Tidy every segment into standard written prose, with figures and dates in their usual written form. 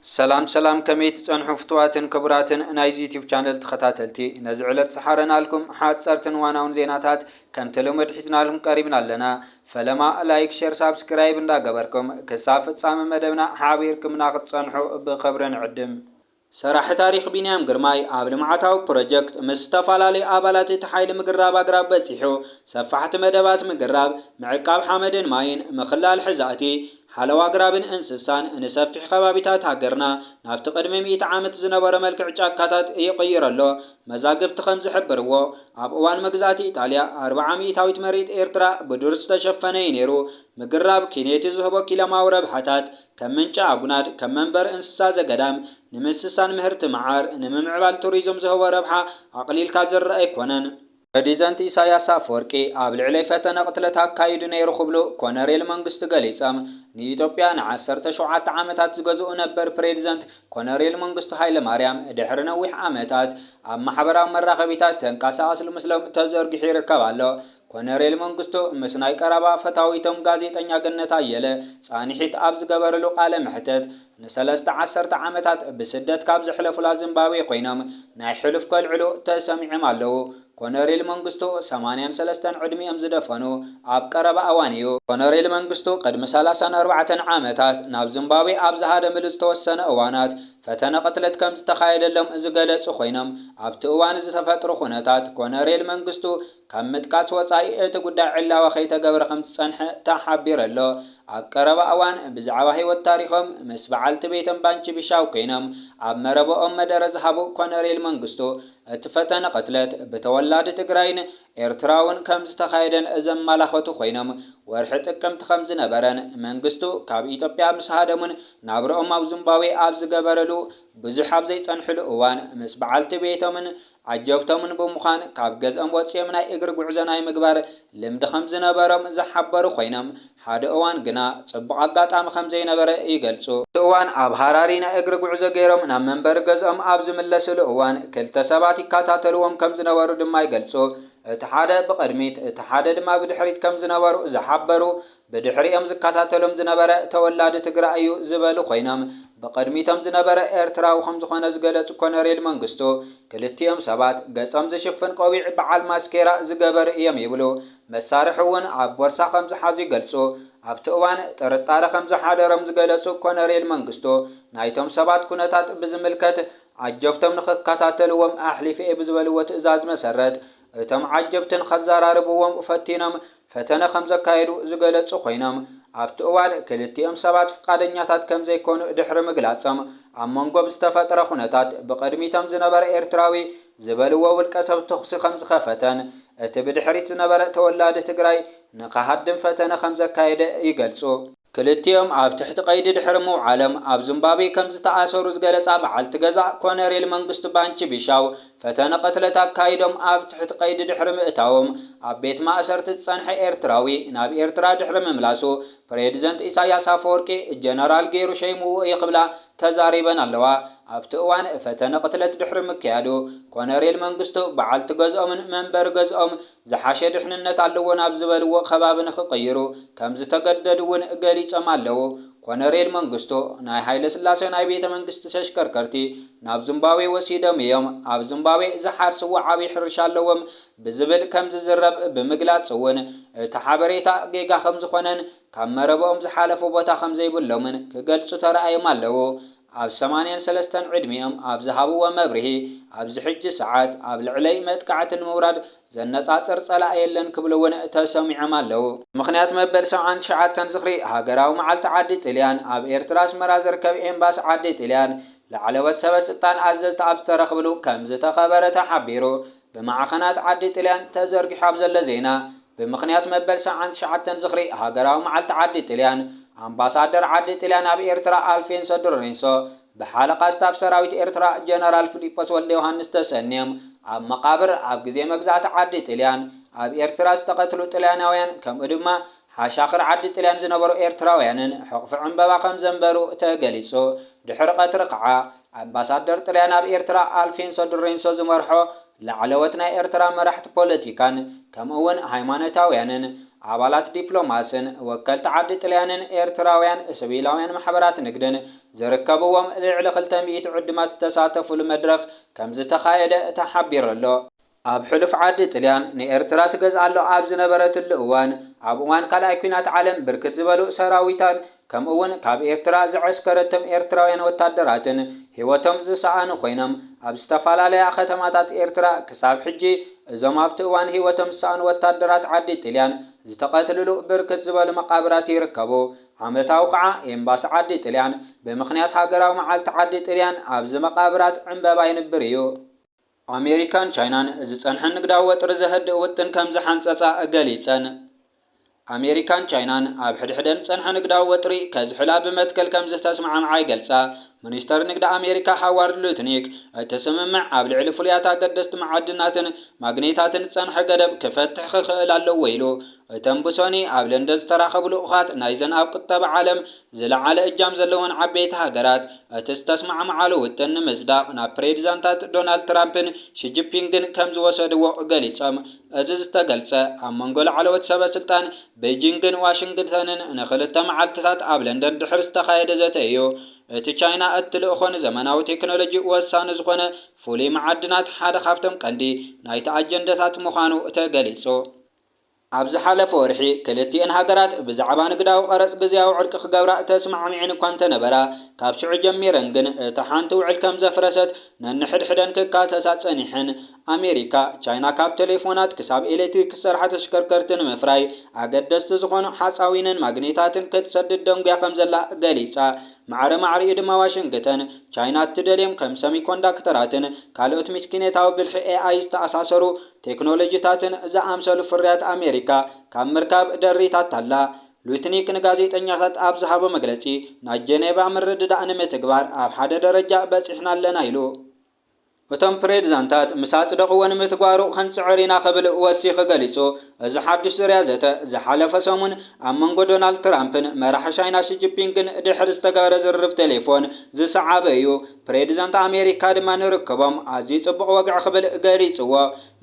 سلام كميت تصنحوا فتواتن كبراتن نايز يوتيوب channel تخاتلتي نزعلت سحرنا لكم حاصرتن واناون زيناتات كم تلومد حزنا لكم قريبنا لنا فلما لايك شير سبسكرايب እንዳገበርኩም ከሳፍት ጻመ መደብና ሓቢርኩም ናቅጽንሑ በخبرن ዕድም سراح تاريخ بنيام قرماي قبل معتاو بروجكت مستفالالي آبالات تحايل مقراب أقراب بتسيحو سفحت مدبات مقراب معقاب حمدن ماين مخلال حزاتي حلو أقرابن انسسان نسفح خبابتات هاقرنا نابت قدمي 100 عامت زنبور ملكع جاكاتات يقير الله مزاقب تخمز حبرو اب اوان مقزاتي إيطاليا 400 تاويت مريت إيرترا بدورس تشفني نيرو مقراب كينيتي زهبو كيلما وربحتات كمنچ عقناد كمنبر انسسا زقدام نمسسان مهرت معار نممعبال توريزم زهو ربحا عقليل كازر ايكونن ፕሬዚዳንት ኢሳያስ አፈወርቂ ኣብ ልዕሊ ፈተነ ቅትለት ኣካይዱ ነይሩ ክብሉ ኮነሬል መንግስቱ ገሊፆም ንኢትዮጵያ ን17 ዓመታት ዝገዝኡ ነበር ፕሬዚዳንት ኮነሬል መንግስቱ ሃይለ ማርያም ድሕሪ ነዊሕ ዓመታት ኣብ ማሕበራዊ መራኸቢታት ተንቀሳቐስሉ ምስሎም ተዘርጊሑ ይርከብ ኣሎ ኮነሬል መንግስቱ ምስ ናይ ቀረባ ፈታዊቶም ጋዜጠኛ ገነት ኣየለ ጻኒሒት ኣብ ዝገበረሉ ቃለ መሕተት ንሰለስተ ዓሰርተ ዓመታት ብስደት ካብ ዝሕለፉላ ዚምባብዌ ኮይኖም ናይ ሕሉፍ ከልዕሉ ተሰሚዖም ኣለዉ ኮነሬል መንግስቱ 83 ዕድሚኦም ዝደፈኑ ኣብ ቀረባ እዋን እዩ ኮነሬል መንግስቱ ቅድሚ 34 ዓመታት ናብ ዚምባብዌ ኣብ ዝሃደምሉ ዝተወሰነ እዋናት ፈተነ ቅትለት ከም ዝተኻየደሎም ዝገለጹ ኮይኖም ኣብቲ እዋን ዝተፈጥሩ ኩነታት ኮነሬል መንግስቱ ካብ ምጥቃስ ወጻኢ እቲ ጉዳይ ዕላዋ ከይተገብረ ከም ዝጸንሐ ተሓቢሩ ኣሎ ኣብ ቀረባ እዋን ብዛዕባ ህይወት ታሪኾም ምስ በዓልቲ ቤቶም ባንቺ ቢሻው ኮይኖም ኣብ መረበኦም መደረ ዝሃቡ ኮነሬል መንግስቱ እቲ ፈተነ ቅትለት ብተወላዲ ትግራይን ኤርትራውን ከም ዝተኻየደን ዘመላኸቱ ኮይኖም ወርሒ ጥቅምቲ ከም ዝነበረን መንግስቱ ካብ ኢትዮጵያ ምስ ሃደሙን ናብርኦም ኣብ ዚምባብዌ ኣብ ዝገበረሉ ብዙሕ ኣብ ዘይጸንሕሉ እዋን ምስ በዓልቲ ቤቶምን عجبتمن بمخان كاب جزء وصيم ناي اجر غعزه ناي مغبار لمد خم زنبرم زحبرو خوينم حدا اوان غنا صبق اغاطام خم زي نبره يغلصو اوان اب حرارينا اجر غعزه غيرم نا منبر جزءم اب زملسلو اوان كلتا سبات يكاتاتلوم كم زنبرو دما يغلصو اتحاده بقدميت اتحاده دما بدحريت كم زنبرو زحبرو بدحريم زكاتاتلوم زنبره تولاد تግራዩ زبل خوينم بقدميتم زنبره ኤርትራው خم زخونه زغلص ኮነሬል መንግስቱ ክልቲኦም ሰባት ገጾም ዝሽፍን ቆቢዕ በዓል ማስኬራ ዝገበር እዮም ይብሉ መሳርሕውን ኣብ ቦርሳ ከም ዝሓዙ ይገልጹ ኣብቲ እዋን ጥርጣረ ከም ዝሓደሮም ዝገለጹ ኮነሬል መንግስቱ ናይቶም ሰባት ኩነታት ብዝምልከት ዓጀብቶም ንኽከታተልዎም ኣሕሊፍ ብዝበልዎ ትእዛዝ መሰረት እቶም ዓጀብትን ከዘራርብዎም ፈቲኖም ፈተነ ከም ዘካየዱ ዝገለጹ ኮይኖም ኣብቲ እዋን ክልቲኦም ሰባት ፍቃደኛታት ከም ዘይኮኑ ድሕሪ ምግላጾም ኣብ መንጎ ዝተፈጠረ ኩነታት ብቅድሚቶም ዝነበረ ኤርትራዊ ዝበልዎ ውልቀ ሰብ ተኽሲ ከም ዝኸፈተን እቲ ብድሕሪት ዝነበረ ተወላዲ ትግራይ ንኸሃድም ፈተነ ከም ዘካየደ ይገልጹ ክልቲኦም ኣብ ትሕቲ ቀይዲ ድሕሪ ምውዓሎም ኣብ ዚምባብዌ ከም ዝተኣሰሩ ዝገለጻ በዓልቲ ገዛ ኮነሬል መንግስቱ ባንቺ ቢሻው ፈተነ ቅትለት ኣካይዶም ኣብ ትሕቲ ቀይዲ ድሕሪ ምእታዎም ኣብ ቤት ማእሰርቲ ዝጸንሐ ኤርትራዊ ናብ ኤርትራ ድሕሪ ምምላሱ ፕሬዚዳንት ኢሳያስ አፈወርቂ ጀነራል ገይሩ ሸይምዎ ይኽብላ ተዛሪበን ኣለዋ ኣብቲ እዋን ፈተነ ቅትለት ድሕሪ ምክያዱ ኮነሬል መንግስቱ በዓልቲ ገዝኦምን መንበር ገዝኦም ዝሓሸ ድሕንነት ኣለዎ ናብ ዝበልዎ ከባቢ ንኽቕይሩ ከም ዝተገደዱውን ገሊጾም ኣለዉ ኮነሬል መንግስቱ ናይ ሃይለ ስላሴ ናይ ቤተ መንግስቲ ተሽከርከርቲ ናብ ዚምባብዌ ወሲዶም እዮም ኣብ ዚምባብዌ ዝሓርስዎ ዓብዪ ሕርሻ ኣለዎም ብዝብል ከም ዝዝረብ ብምግላጽ እውን እቲ ሓበሬታ ጌጋ ከም ዝኾነን ካብ መረበኦም ዝሓለፉ ቦታ ከም ዘይብሎምን ክገልጹ ተረኣዮም ኣለዉ ኣብ 83 ዕድሚኦም ኣብ ዝሃብዎ መብርሂ ኣብ ዝሕጂ ሰዓት ኣብ ልዕለይ መጥቃዕትን ምውራድ ዘነጻጽር ጸላእ የለን ክብሉውን ተሰሚዖም ኣለዉ ምኽንያት መበል 79 ዝኽሪ ሃገራዊ መዓልቲ ዓዲ ጣልያን ኣብ ኤርትራ ኣስመራ ዝርከብ ኤምባሲ ዓዲ ጣልያን ላዕለወት ሰበስልጣን ኣዘዝቲ ኣብ ዝተረኽብሉ ከም ዝተኸበረ ተሓቢሩ ብማዕኸናት ዓዲ ጣልያን ተዘርጊሑ ኣብ ዘሎ ዜና ብምኽንያት መበል 79 ዝኽሪ ሃገራዊ መዓልቲ ዓዲ ጣልያን አምባሳደር ዓዲ ጣልያን ኣብ ኤርትራ አልፌንሶ ዶሬንሶ በሓለቃ ስታፍ ሰራዊት ኤርትራ ጀነራል ፊሊጶስ ወልደ ዮሐንስ ተሰኒዮም ኣብ መቃብር ኣብ ግዜ መግዛእቲ ዓዲ ጣልያን ኣብ ኤርትራ ዝተቐትሉ ጣልያናውያን ከምኡ ድማ ሓሻኽር ዓዲ ጣልያን ዝነበሩ ኤርትራውያንን ሕቑፊ ዕምበባ ከም ዘንበሩ ተገሊጹ ድሕሪ ቀትሪ ከዓ አምባሳደር ጣልያን ኣብ ኤርትራ አልፌንሶ ዶሬንሶ ዝመርሖ ላዕለወት ናይ ኤርትራ መራሕቲ ፖለቲካን ከምኡውን ሃይማኖታውያንን ኣባላት ዲፕሎማስን ወከልቲ ዓዲ ጣልያንን ኤርትራውያን ሲቪላውያን ማሕበራት ንግድን ዝርከብዎም ልዕሊ 200 ዕድማት ዝተሳተፉሉ መድረኽ ከም ዝተኻየደ ተሓቢሩ ኣሎ። ኣብ ሕሉፍ ዓዲ ጣልያን ንኤርትራ ትገዝኣሎ ኣብ ዝነበረትሉ እዋን ኣብ እዋን ካልኣይ ኩናት ዓለም ብርክት ዝበሉ ሰራዊታን ከምኡውን ካብ ኤርትራ ዝዕስከረቶም ኤርትራውያን ወታደራትን ህይወቶም ዝሰኣኑ ኮይኖም ኣብ ዝተፈላለያ ከተማታት ኤርትራ ክሳብ ሕጂ እዞም ኣብቲ እዋን ህይወቶም ዝሰኣኑ ወታደራት ዓዲ ጣልያን ዝተቐትልሉ ብርክት ዝበሉ መቃብራት ይርከቡ። ዓመታዊ ከዓ ኤምባሲ ዓዲ ጣልያን ብምኽንያት ሃገራዊ መዓልቲ ዓዲ ጣልያን ኣብዚ መቃብራት ዕንበባ ይንብር እዩ። ኣሜሪካን ቻይናን ዝጸንሐ ንግዳዊ ወጥሪ ዘህድእ ውጥን ከም ዝሓንጸጻ ገሊጸን። ኣሜሪካን ቻይናን ኣብ ሕድሕደን ጸንሐ ንግዳዊ ወጥሪ ከዝሕላ ብመትከል ከም ዝተስማዕምዓ ይገልጻ። ሚኒስተር ንግዲ ኣሜሪካ ሃዋርድ ሉትኒክ እቲ ስምምዕ ኣብ ልዕሊ ፍሉያት ኣገደስቲ መዓድናትን ማግኔታትን ጸንሐ ገደብ ክፈትሕ ክኽእል ኣለዎ ኢሉ እቶም ብሶኒ ኣብ ለንደን ዝተራኸቡ ልኡኻት ናይዘን ኣብ ቁጠባ ዓለም ዝለዓለ እጃም ዘለወን ዓበይቲ ሃገራት እቲ ዝተስማዕምዓሉ ውጥን ንምጽዳቕ ናብ ፕሬዚዳንታት ዶናልድ ትራምፕን ሺጂፒንግን ከም ዝወሰድዎ ገሊጾም። እዚ ዝተገልጸ ኣብ መንጎ ላዕለዎት ሰበስልጣን ቤጂንግን ዋሽንግተንን ንኽልተ መዓልትታት ኣብ ለንደን ድሕሪ ዝተኻየደ ዘተ እዩ። እቲ ቻይና እትልእኾን ዘመናዊ ቴክኖሎጂ ወሳኒ ዝኾነ ፍሉይ መዓድናት ሓደ ካብቶም ቀንዲ ናይቲ ኣጀንዳታት ምዃኑ ተገሊጹ። ኣብ ዝሓለፈ ወርሒ ክልቲአን ሃገራት ብዛዕባ ንግዳዊ ቀረጽ ግዝያዊ ዕርቂ ክገብራ ተስማዕሚዐን እኳ እንተነበራ ካብ ሽዑ ጀሚረን ግን እቲ ሓንቲ ውዕል ከም ዘፍረሰት ነንሕድሕደን ክካተሳ ጸኒሐን። ኣሜሪካ ቻይና ካብ ቴሌፎናት ክሳብ ኤሌክትሪክ ዝሰርሓ ተሽከርከርቲ ንምፍራይ ኣገደስቲ ዝኾኑ ሓፃዊንን ማግኔታትን ክትሰድድ ደንጉያ ከም ዘላ ገሊጻ። ማዕረ ማዕሪኡ ድማ ዋሽንግተን ቻይና እትደልዮም ከም ሰሚኮንዳክተራትን ካልኦት ምስኪነታዊ ብልሒ ኤአይ ዝተኣሳሰሩ ቴክኖሎጂታትን ዝኣምሰሉ ፍርያት ኣሜሪካ ካብ ምርካብ ደሪታት ኣላ። ሉትኒክ ንጋዜጠኛታት ኣብ ዝሃቦ መግለጺ ናይ ጀኔቫ ምርድዳእ ንምትግባር ኣብ ሓደ ደረጃ በፂሕና ኣለና ኢሉ እቶም ፕሬዚዳንታት ምስ ኣጽደቕዎ ንምትግባሩ ክንጽዕር ኢና ክብል ወሲኹ ገሊጹ። እዚ ሓድሽ ዝርያ ዘተ ዝሓለፈ ሰሙን ኣብ መንጎ ዶናልድ ትራምፕን መራሒ ቻይና ሺጂፒንግን ድሕሪ ዝተገበረ ዝርርብ ቴሌፎን ዝሰዓበ እዩ። ፕሬዚዳንት ኣሜሪካ ድማ ንርክቦም ኣዝዩ ጽቡቕ ወግዒ ክብል ገሊጽዎ።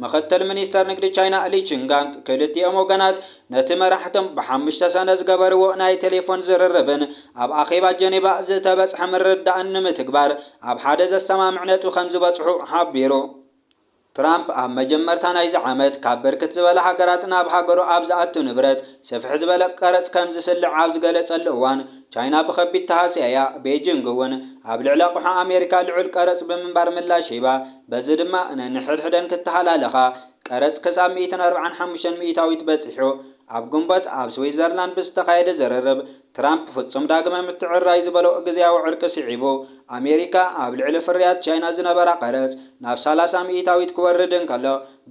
ምክትል ሚኒስተር ንግዲ ቻይና ሊ ቺንጋንግ ክልቲኦም ወገናት ነቲ መራሕቶም ብ5 ሰነ ዝገበርዎ ናይ ቴሌፎን ዝርርብን ኣብ ኣኼባ ጀኔቫ ዝተበጽሐ ምርድዳእን ንምትግባር ኣብ ሓደ ዘሰማምዕ ነጥቢ ከም ዝበጽሑ ሓቢሩ። ትራምፕ ኣብ መጀመርታ ናይዚ ዓመት ካብ ብርክት ዝበለ ሃገራት ናብ ሃገሩ ኣብ ዝኣቱ ንብረት ስፍሕ ዝበለ ቀረጽ ከም ዝስልዕ ኣብ ዝገለጸሉ እዋን ቻይና ብከቢድ ተሃስያ ቤጂንግ እውን ኣብ ልዕሊ ኣቕሓ ኣሜሪካ ልዑል ቀረጽ ብምንባር ምላሽ ሂባ በዚ ድማ ነንሕድሕደን ክትተሓላለኻ ቀረጽ ክሳብ 145 ሚእታዊት በፂሑ። ኣብ ግንቦት ኣብ ስዊዘርላንድ ብዝተኻየደ ዝርርብ ትራምፕ ፍጹም ዳግመ ምትዕርራይ ዝበሎ ግዝያዊ ዕርቂ ስዒቡ ኣሜሪካ ኣብ ልዕሊ ፍርያት ቻይና ዝነበራ ቀረጽ ናብ 30 ሚእታዊት ክወርድ እንከሎ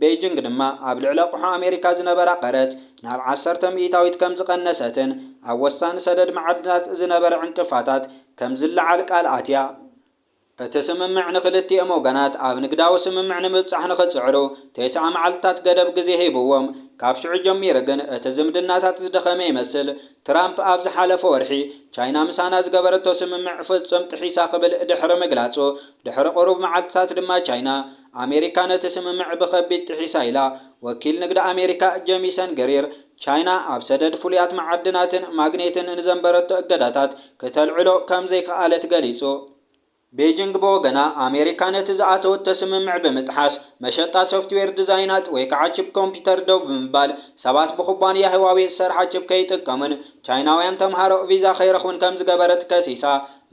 ቤጂንግ ድማ ኣብ ልዕሊ ኣቕሑ ኣሜሪካ ዝነበራ ቀረጽ ናብ 10 ሚእታዊት ከም ዝቐነሰትን ኣብ ወሳኒ ሰደድ መዓድናት ዝነበረ ዕንቅፋታት ከም ዝለዓል ቃል ኣትያ። እቲ ስምምዕ ንክልቲኦም ወገናት ኣብ ንግዳዊ ስምምዕ ንምብጻሕ ንኽጽዕሩ 9 መዓልትታት ገደብ ግዜ ሂብዎም። ካብ ሽዑ ጀሚሩ ግን እቲ ዝምድናታት ዝደኸመ ይመስል። ትራምፕ ኣብ ዝሓለፈ ወርሒ ቻይና ምሳና ዝገበረቶ ስምምዕ ፍጹም ጥሒሳ ክብል ድሕሪ ምግላጹ ድሕሪ ቁሩብ መዓልትታት ድማ ቻይና ኣሜሪካ ነቲ ስምምዕ ብከቢድ ጥሒሳ ኢላ። ወኪል ንግዲ ኣሜሪካ ጄሚሰን ግሪር ቻይና ኣብ ሰደድ ፍሉያት መዓድናትን ማግኔትን ንዘንበረቶ እገዳታት ከተልዕሎ ከም ዘይከኣለት ገሊጹ። ቤጂንግ በወገና ኣሜሪካ ነቲ ዝኣተወቶ ስምምዕ ብምጥሓስ መሸጣ ሶፍትዌር ዲዛይናት ወይ ከዓ ቺፕ ኮምፒተር ደው ብምባል ሰባት ብኩባንያ ህዋዌ ዝሰርሓ ቺፕ ከይጥቀሙን ቻይናውያን ተምሃሮ ቪዛ ከይረኽቡን ከም ዝገበረት ከሲሳ።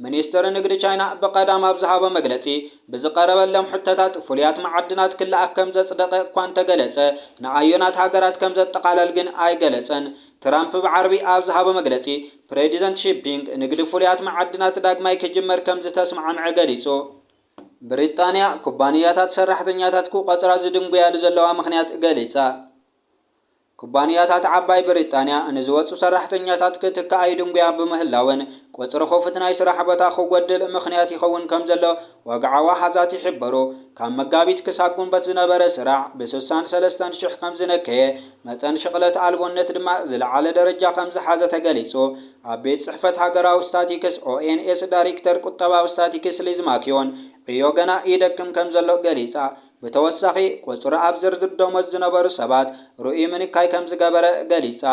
ሚኒስትር ንግዲ ቻይና በቀዳም ኣብ ዝሃቦ መግለጺ ብዝቀረበሎም ሕቶታት ፍሉያት መዓድናት ክለኣክ ከም ዘጽደቐ እኳ እንተገለጸ ንኣየናት ሃገራት ከም ዘጠቓለል ግን ኣይገለጸን። ትራምፕ ብዓርቢ ኣብ ዝሃቦ መግለጺ ፕሬዚደንት ሺጂፒንግ ንግዲ ፍሉያት መዓድናት ዳግማይ ክጅመር ከም ዝተስማዕምዐ ገሊጹ። ብሪጣንያ ኩባንያታት ሰራሕተኛታት ክቆጽራ ዝድንጉያሉ ዘለዋ ምኽንያት ገሊጻ። ኩባንያታት ዓባይ ብሪጣንያ ንዝወጹ ሰራሕተኛታት ክትከኣይ ድንጉያ ብምህላውን ቁጽሪ ክፉት ናይ ስራሕ ቦታ ክጎድል ምኽንያት ይኸውን ከም ዘሎ ወግዓዊ ሓዛት ይሕበሩ። ካብ መጋቢት ክሳብ ግንቦት ዝነበረ ስራዕ ብ63,000 ከም ዝነከየ መጠን ሽቕለት ኣልቦነት ድማ ዝለዓለ ደረጃ ከም ዝሓዘ ተገሊጹ። ኣብ ቤት ጽሕፈት ሃገራዊ ስታቲክስ ኦኤንኤስ ዳይሬክተር ቁጠባዊ ስታቲክስ ሊዝ ማኪዮን ዕዮ ገና ይደክም ከም ዘሎ ገሊጻ። ብተወሳኺ ቁጽሪ ኣብ ዝርዝር ደሞዝ ዝነበሩ ሰባት ርኡይ ምንካይ ከም ዝገበረ ገሊጻ።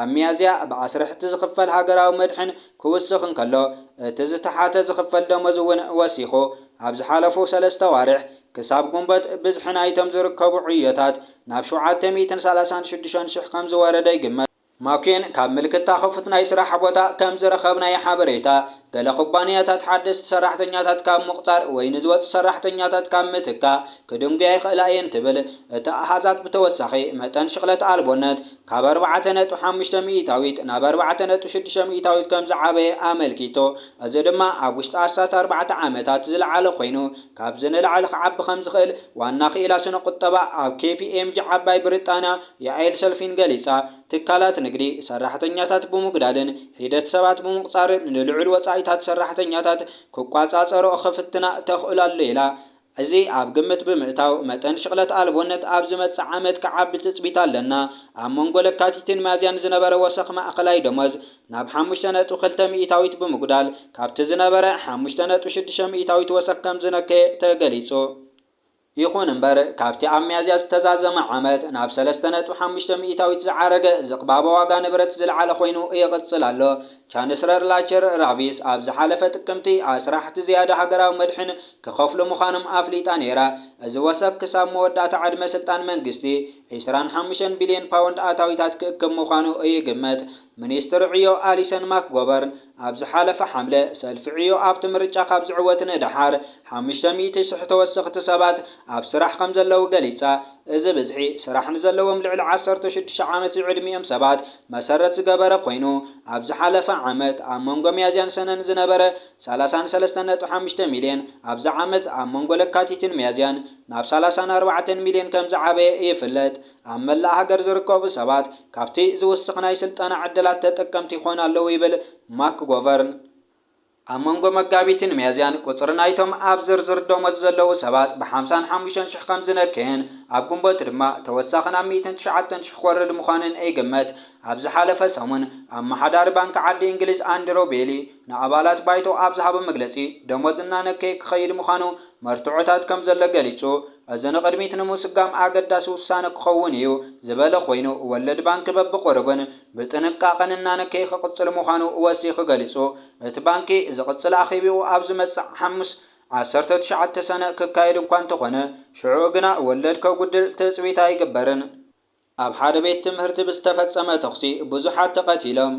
ኣብ ሚያዝያ ብ10 ዝኽፈል ሃገራዊ መድሕን ክውስኽ እንከሎ እቲ ዝተሓተ ዝኽፈል ደመወዝ እውን ወሲኹ ኣብ ዝሓለፉ 3 ኣዋርሕ ክሳብ ጉንበት ብዝሒ ናይቶም ዝርከቡ ዕዮታት ናብ 736,000 ከም ዝወረደ ይግመት። ማኪን ካብ ምልክታ ክፉት ናይ ስራሕ ቦታ ከም ዝረኸብናይ ሓበሬታ ገለ ኩባንያታት ሓደስቲ ሰራሕተኛታት ካብ ምቕፃር ወይ ንዝወፁ ሰራሕተኛታት ካብ ምትካ ክድንጉያ ይኽእላ እየን ትብል። እቲ ኣሃዛት ብተወሳኺ መጠን ሽቕለት ኣልቦነት ካብ 4.5 ሚእታዊት ናብ 4.6 ሚእታዊት ከም ዝዓበየ ኣመልኪቶ እዚ ድማ ኣብ ውሽጢ 14 ዓመታት ዝለዓለ ኮይኑ ካብዚ ንላዕሊ ክዓቢ ከም ዝኽእል ዋና ክኢላ ስነ ቁጠባ ኣብ KPMG ዓባይ ብሪጣንያ የዓይል ሰልፊን ገሊጻ ትካላት ንግዲ ሰራሕተኛታት ብምጉዳልን ሂደት ሰባት ብምቕፃርን ንልዑል ወጻኢታት ሰራሕተኛታት ክቋጻጸሩ ክፍትና ተኽእላሉ ኢላ እዚ ኣብ ግምት ብምእታው መጠን ሽቕለት ኣልቦነት ኣብ ዝመጽእ ዓመት ክዓቢ ትጽቢት ኣለና። ኣብ መንጎ ለካቲትን ሚያዝያን ዝነበረ ወሰኽ ማእኸላይ ደመወዝ ናብ 5.2 ሚእታዊት ብምጉዳል ካብቲ ዝነበረ 5.6 ሚእታዊት ወሰኽ ከም ዝነከየ ተገሊጹ። ይኹን እምበር ካብቲ ኣብ ሚያዝያ ዝተዛዘመ ዓመት ናብ 3.5 ሚእታዊት ዝዓረገ ዝቕባበ ዋጋ ንብረት ዝለዓለ ኮይኑ ይቕጽል ኣሎ። ቻንስለር ላቸር ራቪስ ኣብ ዝሓለፈ ጥቅምቲ 10 ዝያዳ ሃገራዊ መድሕን ክኸፍሉ ምዃኖም ኣፍሊጣ ነይራ። እዚ ወሰኽ ክሳብ መወዳእታ ዕድመ ስልጣን መንግስቲ 25 ቢልዮን ፓውንድ ኣታዊታት ክእክብ ምዃኑ ይግመት። ሚኒስትር ዕዮ ኣሊሰን ማክጎበርን ኣብ ዝሓለፈ ሓምለ ሰልፊ ዕዮ ኣብቲ ምርጫ ካብ ዝዕወት ንድሓር 500,000 ተወሰኽቲ ሰባት ኣብ ስራሕ ከም ዘለዉ ገሊጻ እዚ ብዝሒ ስራሕ ንዘለዎም ልዕሊ 16 ዓመት ዕድሚኦም ሰባት መሰረት ዝገበረ ኮይኑ ኣብ ዝሓለፈ ዓመት ኣብ መንጎ ሚያዝያን ሰነን ዝነበረ 33.5 ሚልዮን ኣብዚ ዓመት ኣብ መንጎ ለካቲትን ሚያዝያን ናብ 34 ሚልዮን ከም ዝዓበየ ይፍለጥ። ኣብ መላእ ሃገር ዝርከቡ ሰባት ካብቲ ዝውስኽ ናይ ስልጠና ዕድላት ተጠቀምቲ ይኾኑ ኣለዉ ይብል ማክጎቨርን። ኣብ መንጎ መጋቢትን ሚያዝያን ቁፅሪ ናይቶም ኣብ ዝርዝር ደመወዝ ዘለዉ ሰባት ብ55,000 ከም ዝነከየን ኣብ ጉንበት ድማ ተወሳኺ ናብ 109,000 ክወርድ ምዃኑን ይግመት። ኣብ ዝሓለፈ ሰሙን ኣመሓዳሪ ባንኪ ዓዲ እንግሊዝ ኣንድሮ ቤሊ ንኣባላት ባይቶ ኣብ ዝሃበ መግለጺ ደመወዝ እናነከየ ክኸይድ ምዃኑ መርትዖታት ከም ዘሎ ገሊጹ እዚ ንቅድሚት ንምስጋም ኣገዳሲ ውሳነ ክኸውን እዩ ዝበለ ኮይኑ ወለድ ባንኪ በብቁርብን ብጥንቃቐን እናነከየ ክቕጽል ምዃኑ ወሲኹ ገሊጹ እቲ ባንኪ ዝቕጽል ኣኺቢኡ ኣብ ዝመጽእ 19 ሰነ ክካየድ እኳ እንተኾነ ሽዑ ግና ወለድ ከጉድል ትጽቢት ኣይግበርን። ኣብ ሓደ ቤት ትምህርቲ ብዝተፈጸመ ተኽሲ ብዙሓት ተቐቲሎም።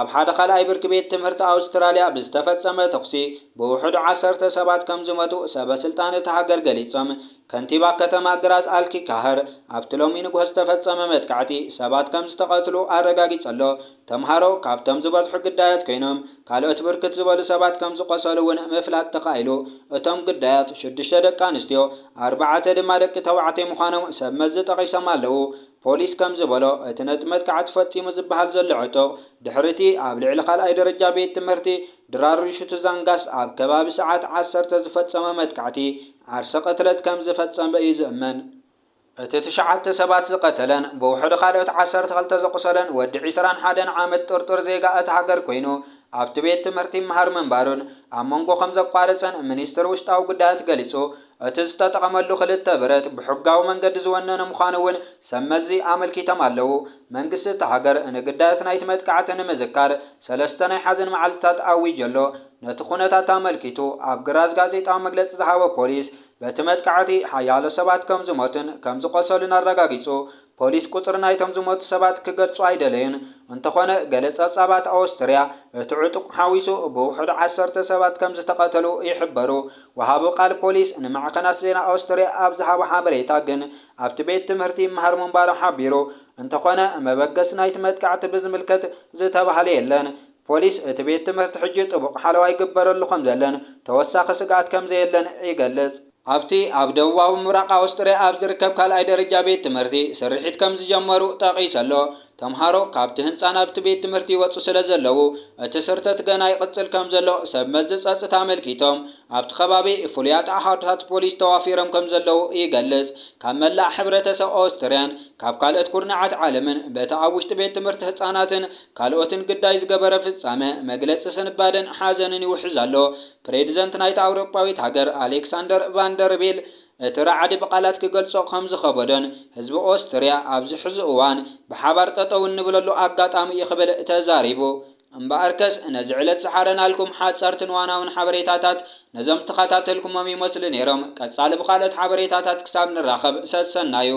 ኣብ ሓደ ካልኣይ ብርኪ ቤት ትምህርቲ ኣውስትራልያ ብዝተፈጸመ ተኽሲ ብውሕዱ 10 ሰባት ከም ዝመቱ ሰበስልጣን እቲ ሃገር ገሊጾም። ከንቲባ ከተማ ግራዝ ኣልኪ ካህር ኣብቲ ሎሚ ንግሆ ዝተፈጸመ መጥቃዕቲ ሰባት ከም ዝተቐትሉ ኣረጋጊጹ ኣሎ። ተምሃሮ ካብቶም ዝበዝሑ ግዳያት ኮይኖም ካልኦት ብርክት ዝበሉ ሰባት ከም ዝቆሰሉ እውን ምፍላጥ ተኻኢሉ። እቶም ግዳያት 6 ደቂ ኣንስትዮ 4 ድማ ደቂ ተባዕትዮ ምዃኖም ሰብ መዚ ጠቒሶም ኣለዉ። ፖሊስ ከም ዝበሎ እቲ ነቲ መጥቃዕቲ ፈጺሙ ዝበሃል ዘሎ ዕጡቕ ድሕርቲ ኣብ ልዕሊ ካልኣይ ደረጃ ቤት ትምህርቲ ድራርሹቱ ዛንጋስ ኣብ ከባቢ ሰዓት 10 ዝፈጸመ መጥቃዕቲ ዓርሰ ቅትለት ከም ዝፈጸመ እዩ ዝእመን። እቲ 9 ሰባት ዝቀተለን ብውሕዱ ካልኦት 12 ዘቆሰለን ወዲ 21 ዓመት ጥርጡር ዜጋ እቲ ሃገር ኮይኑ ኣብቲ ቤት ትምህርቲ መሃር ምንባሩን ኣብ መንጎ ከም ዘቋረፀን ሚኒስትር ውሽጣዊ ጉዳያት ገሊጹ እቲ ዝተጠቐመሉ 2 ብረት ብሕጋዊ መንገዲ ዝወነነ ምዃኑ እውን ሰመዚ ኣመልኪቶም ኣለዉ። መንግስቲ እቲ ሃገር ንግዳያት ናይቲ መጥቃዕቲ ንምዝካር 3 ናይ ሓዘን መዓልትታት ኣዊጁ ኣሎ። ነቲ ኩነታት ኣመልኪቱ ኣብ ግራዝ ጋዜጣዊ መግለፂ ዝሃበ ፖሊስ በቲ መጥቃዕቲ ሓያሎ ሰባት ከም ዝሞቱን ከም ዝቆሰሉን ኣረጋጊጹ ፖሊስ ቁጥሪ ናይቶም ዝሞቱ ሰባት ክገልጹ ኣይደለዩን። እንተኾነ ገለ ጸብጻባት ኣውስትርያ እቲ ዕጡቕ ሓዊሱ ብውሕዱ 10 ሰባት ከም ዝተቐተሉ ይሕበሩ። ወሃቢ ቃል ፖሊስ ንማዕከናት ዜና ኣውስትርያ ኣብ ዝሃበ ሓበሬታ ግን ኣብቲ ቤት ትምህርቲ መሃር ምንባሩ ሓቢሩ እንተኾነ መበገስ ናይቲ መጥቃዕቲ ብዝምልከት ዝተባህለ የለን። ፖሊስ እቲ ቤት ትምህርቲ ሕጂ ጥቡቕ ሓለዋ ይግበረሉ ከም ዘለን ተወሳኺ ስጋኣት ከም ዘየለን ይገልጽ። ኣብቲ ኣብ ደቡባዊ ምብራቕ ኣውስትርያ ኣብ ዝርከብ ካልኣይ ደረጃ ቤት ትምህርቲ ስርሒት ከም ዝጀመሩ ጠቒሱ ኣሎ። ተምሃሮ ካብቲ ህንፃ ናብቲ ቤት ትምህርቲ ይወፁ ስለ ዘለዉ እቲ ስርተት ገና ይቕጽል ከም ዘሎ ሰብ መዚ ጸጥታ ኣመልኪቶም ኣብቲ ከባቢ ፍሉያት ኣሃዱታት ፖሊስ ተዋፊሮም ከም ዘለዉ ይገልጽ። ካብ መላእ ሕብረተሰብ ኣውስትርያን ካብ ካልኦት ኩርናዓት ዓለምን በቲ ኣብ ውሽጢ ቤት ትምህርቲ ህፃናትን ካልኦትን ግዳይ ዝገበረ ፍጻመ መግለፂ ስንባደን ሓዘንን ይውሕዝ ኣሎ። ፕሬዚደንት ናይቲ ኣውሮፓዊት ሃገር ኣሌክሳንደር ቫንደር ቤል እትራዓዲ በቃላት ክገልጾ ከም ዝኸበዶን ህዝቢ ኦስትሪያ ኣብዚ ሕዚ እዋን ብሓባር ጠጠው እንብለሉ ኣጋጣሚ ይኽብል ተዛሪቡ እምበኣርከስ ነዚ ዕለት ዝሓረናልኩም ሓፀርትን ዋናውን ሓበሬታታት ነዞም ተኸታተልኩሞም ይመስሉ ነይሮም። ቀጻሊ ብኻልኦት ሓበሬታታት ክሳብ ንራኸብ ሰሰናዩ።